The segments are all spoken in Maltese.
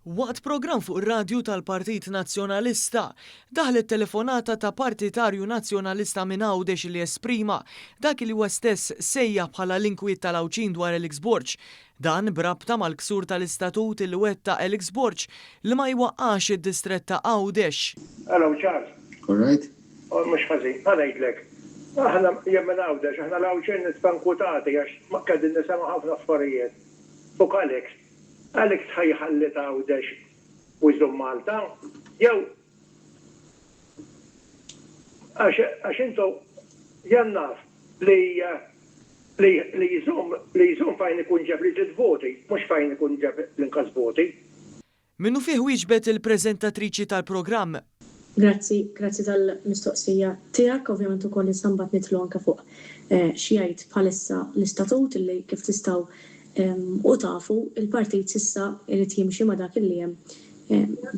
Waqt programm fuq ir-radju tal-Partit Nazzjonalista, daħlet telefonata ta' partitarju nazzjonalista minn Għawdex li esprima dak li huwa stess sejja bħala l-inkwiet tal-Awċin dwar Elixborġ. Dan brabta mal-ksur tal-istatut il wetta Elixborġ li ma jwaqqax id-distrett ta' Għawdex. Hello, Charles. All right? Mux ħażin, ħanajdlek. Aħna jemmen Għawdex, aħna l-Awċin nispankutati għax ma kadin nisema ħafna affarijiet. U Alex ħajħalli ta' Għawdex u jżum Malta, jew għax intu jannaf li jżum fajn ikun ġeb li voti, mux fajn ikun ġeb l-inqas voti. Minnu fih wieġbet il-preżentatriċi tal-programm. Grazzi tal-mistoqsija tiegħek, ovvjament ukoll insambat nitlu anke fuq xi jgħid bħalissa l-istatut li kif tistgħu u tafu il-partit sissa irid jimxi ma' dak li hemm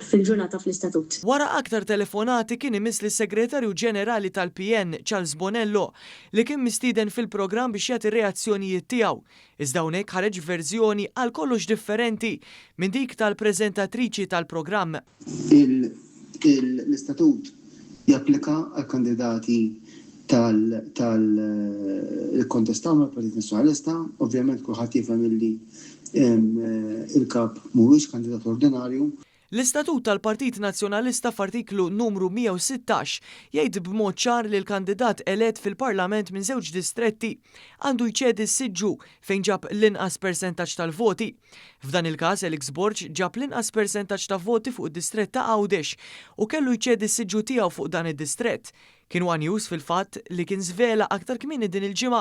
fil-ġurnata fl-istatut. Wara aktar telefonati kien imiss li segretarju ġenerali tal-PN Charles Bonello li kien mistieden fil-programm biex jagħti reazzjonijiet tiegħu. Iżda hawnhekk ħareġ verżjoni għal kollox differenti minn dik tal-preżentatriċi tal-programm. L-istatut japplika għal kandidati tal-kontestaw mal-Partit Nazzjonalista, ovvjament kulħadd jifhem li il-kap mhuwiex kandidat ordinarju. L-istatut tal-Partit Nazzjonalista f'artiklu numru 116 jgħid b'mod ċar li l-kandidat elett fil-Parlament minn żewġ distretti għandu jċedi s-siġġu fejn ġab l-inqas persentaġġ tal-voti. F'dan il-każ Elixborġ ġab l-inqas persentaġġ ta' voti fuq id-distrett ta' Għawdex u kellu jċedi s-siġġu tiegħu fuq dan id-distrett. Kien news fil-fatt li kien żvela aktar kmieni din il-ġimgħa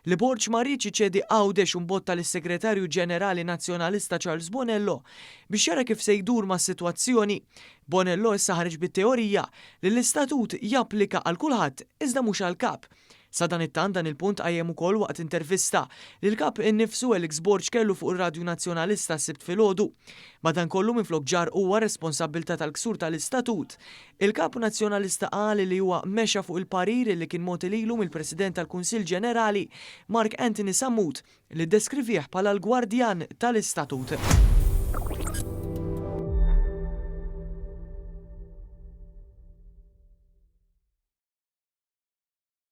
li Borġ ma rridx iċedi Għawdex u mbotta lis-Segretarju Ġenerali Nazzjonalista Charles Bonello biex jara kif se jdur mas-sitwazzjoni. Bonello issa ħareġ bit-teorija li l-istatut japplika għal kulħadd iżda mhux għall kap. Sa dan it-tant dan il-punt qajjem ukoll waqt intervista li l-kap innifsu Elixborġ kellu fuq ir-Radju Nazzjonalista s-Sibt filgħodu. Madankollu minflok ġar huwa responsabbiltà tal-ksur tal-istatut. Il-kap nazzjonalista qal li huwa mexa fuq il-parir li kien mogħti lilu mill-President tal-Kunsill Ġenerali Mark Anthony Sammut li ddeskrivih bħala l-gwardjan tal-istatut.